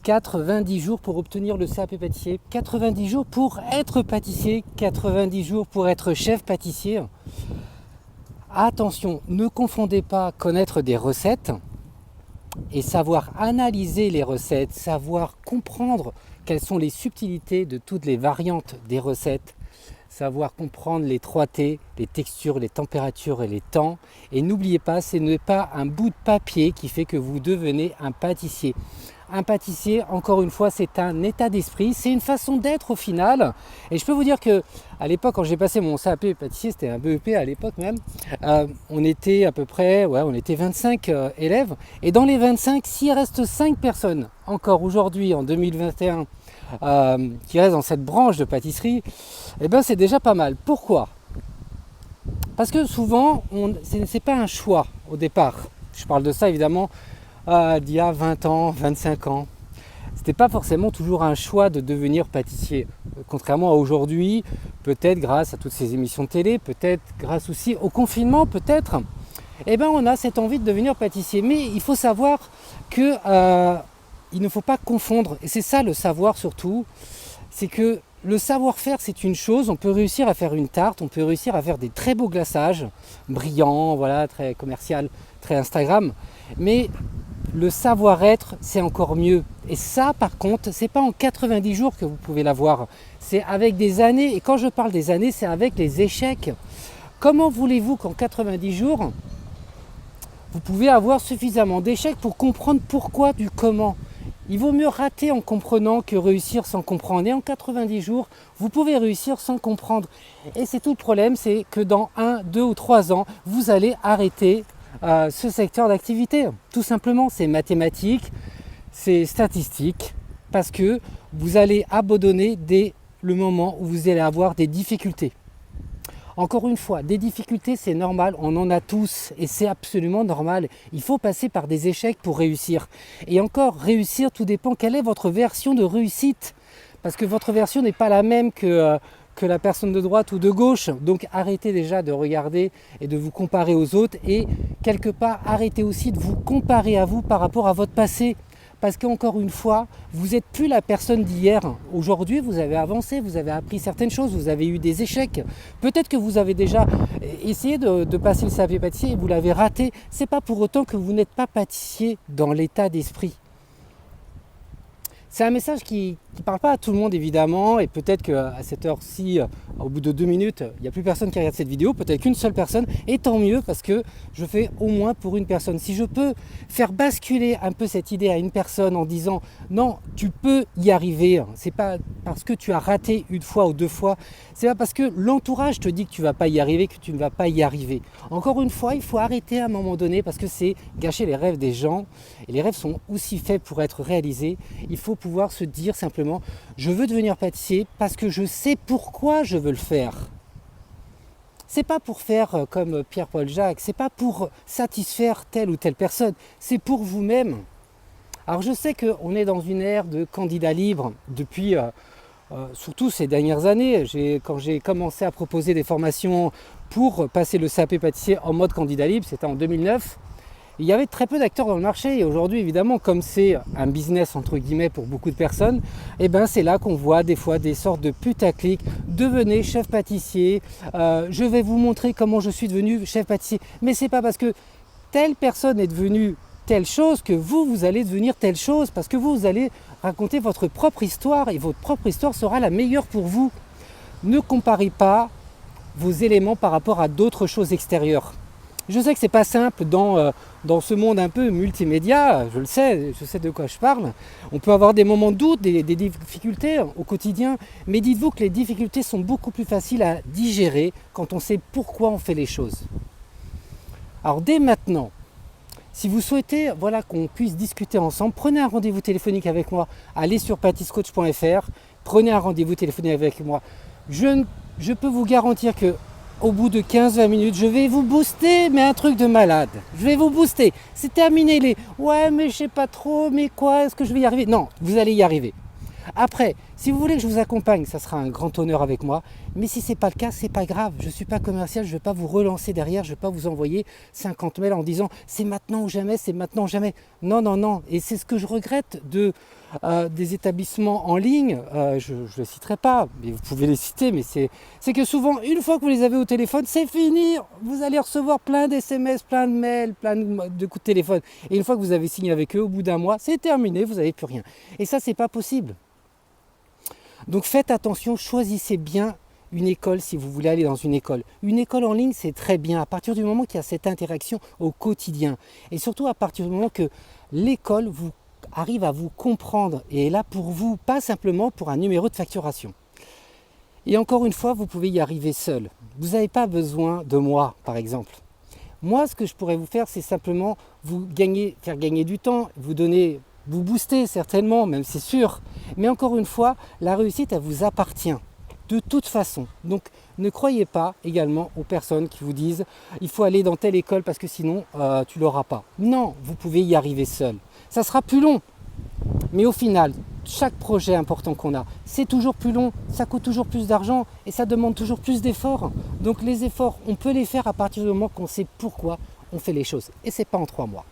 90 jours pour obtenir le CAP pâtissier, 90 jours pour être pâtissier, 90 jours pour être chef pâtissier. Attention, ne confondez pas connaître des recettes et savoir analyser les recettes, savoir comprendre quelles sont les subtilités de toutes les variantes des recettes, savoir comprendre les 3T, les textures, les températures et les temps. Et n'oubliez pas, ce n'est pas un bout de papier qui fait que vous devenez un pâtissier. Un pâtissier, encore une fois, c'est un état d'esprit, c'est une façon d'être au final. Et je peux vous dire que à l'époque, quand j'ai passé mon CAP pâtissier, c'était un BEP à l'époque même, on était à peu près, on était 25 élèves. Et dans les 25, s'il reste 5 personnes, encore aujourd'hui, en 2021, qui restent dans cette branche de pâtisserie, eh ben c'est déjà pas mal. Pourquoi ? Parce que souvent, c'est pas un choix au départ. Je parle de ça évidemment d'il y a 20 ans, 25 ans. C'était pas forcément toujours un choix de devenir pâtissier. Contrairement à aujourd'hui, peut-être grâce à toutes ces émissions de télé, peut-être grâce aussi au confinement, peut-être, eh ben on a cette envie de devenir pâtissier. Mais il faut savoir que il ne faut pas confondre, et c'est ça le savoir surtout, c'est que le savoir-faire c'est une chose, on peut réussir à faire une tarte, on peut réussir à faire des très beaux glaçages, brillants, voilà, très commercial, très Instagram, mais le savoir-être c'est encore mieux. Et ça par contre, c'est pas en 90 jours que vous pouvez l'avoir, c'est avec des années, et quand je parle des années, c'est avec les échecs. Comment voulez-vous qu'en 90 jours, vous pouvez avoir suffisamment d'échecs pour comprendre pourquoi du comment ? Il vaut mieux rater en comprenant que réussir sans comprendre. Et en 90 jours, vous pouvez réussir sans comprendre. Et c'est tout le problème, c'est que dans 1, 2 ou 3 ans, vous allez arrêter ce secteur d'activité. Tout simplement, c'est mathématique, c'est statistique, parce que vous allez abandonner dès le moment où vous allez avoir des difficultés. Encore une fois, des difficultés, c'est normal, on en a tous et c'est absolument normal. Il faut passer par des échecs pour réussir. Et encore, réussir, tout dépend quelle est votre version de réussite. Parce que votre version n'est pas la même que la personne de droite ou de gauche. Donc arrêtez déjà de regarder et de vous comparer aux autres. Et quelque part, arrêtez aussi de vous comparer à vous par rapport à votre passé. Parce qu'encore une fois, vous n'êtes plus la personne d'hier. Aujourd'hui, vous avez avancé, vous avez appris certaines choses, vous avez eu des échecs. Peut-être que vous avez déjà essayé de passer le CAP pâtissier et vous l'avez raté. Ce n'est pas pour autant que vous n'êtes pas pâtissier dans l'état d'esprit. C'est un message qui ne parle pas à tout le monde évidemment, et peut-être qu'à cette heure-ci, au bout de 2 minutes, il n'y a plus personne qui regarde cette vidéo, peut-être qu'une seule personne, et tant mieux parce que je fais au moins pour une personne. Si je peux faire basculer un peu cette idée à une personne en disant non, tu peux y arriver, c'est pas parce que tu as raté une fois ou 2 fois, c'est pas parce que l'entourage te dit que tu ne vas pas y arriver que tu ne vas pas y arriver. Encore une fois, il faut arrêter à un moment donné parce que c'est gâcher les rêves des gens, et les rêves sont aussi faits pour être réalisés. Il faut pouvoir se dire simplement je veux devenir pâtissier parce que je sais pourquoi je veux le faire. C'est pas pour faire comme Pierre-Paul Jacques, c'est pas pour satisfaire telle ou telle personne, c'est pour vous-même. Alors je sais qu'on est dans une ère de candidats libres depuis surtout ces dernières années. Quand j'ai commencé à proposer des formations pour passer le CAP pâtissier en mode candidat libre, c'était en 2009. Il y avait très peu d'acteurs dans le marché et aujourd'hui évidemment comme c'est un business entre guillemets pour beaucoup de personnes, et ben c'est là qu'on voit des fois des sortes de putaclic, devenez chef pâtissier, je vais vous montrer comment je suis devenu chef pâtissier, mais c'est pas parce que telle personne est devenue telle chose que vous allez devenir telle chose, parce que vous allez raconter votre propre histoire et votre propre histoire sera la meilleure pour vous. Ne comparez pas vos éléments par rapport à d'autres choses extérieures. Je sais que c'est pas simple dans ce monde un peu multimédia, je sais de quoi je parle. On peut avoir des moments de doute, des difficultés au quotidien, mais dites-vous que les difficultés sont beaucoup plus faciles à digérer quand on sait pourquoi on fait les choses. Alors dès maintenant, si vous souhaitez qu'on puisse discuter ensemble, prenez un rendez-vous téléphonique avec moi, allez sur pâtissecoach.fr, prenez un rendez-vous téléphonique avec moi. Je peux vous garantir que au bout de 15-20 minutes, je vais vous booster, mais un truc de malade. Je vais vous booster. C'est terminé les « ouais, mais je sais pas trop, mais quoi, est-ce que je vais y arriver ?» Non, vous allez y arriver. Après, si vous voulez que je vous accompagne, ça sera un grand honneur avec moi. Mais si ce n'est pas le cas, c'est pas grave. Je ne suis pas commercial, je ne vais pas vous relancer derrière, je ne vais pas vous envoyer 50 mails en disant « c'est maintenant ou jamais, c'est maintenant ou jamais ». Non, non, non. Et c'est ce que je regrette des établissements en ligne, je ne les citerai pas, mais vous pouvez les citer, mais c'est que souvent, une fois que vous les avez au téléphone, c'est fini. Vous allez recevoir plein d'SMS, plein de mails, plein de coups de téléphone. Et une fois que vous avez signé avec eux, au bout d'un mois, c'est terminé, vous n'avez plus rien. Et ça, c'est pas possible. Donc faites attention, choisissez bien une école si vous voulez aller dans une école. Une école en ligne, c'est très bien à partir du moment qu'il y a cette interaction au quotidien. Et surtout à partir du moment que l'école vous arrive à vous comprendre et est là pour vous, pas simplement pour un numéro de facturation. Et encore une fois, vous pouvez y arriver seul. Vous n'avez pas besoin de moi, par exemple. Moi, ce que je pourrais vous faire, c'est simplement faire gagner du temps, vous booster certainement, même c'est sûr. Mais encore une fois, la réussite, elle vous appartient. De toute façon. Donc ne croyez pas également aux personnes qui vous disent il faut aller dans telle école parce que sinon tu l'auras pas. Non, vous pouvez y arriver seul. Ça sera plus long. Mais au final, chaque projet important qu'on a, c'est toujours plus long, ça coûte toujours plus d'argent et ça demande toujours plus d'efforts. Donc les efforts, on peut les faire à partir du moment qu'on sait pourquoi on fait les choses. Et c'est pas en 3 mois.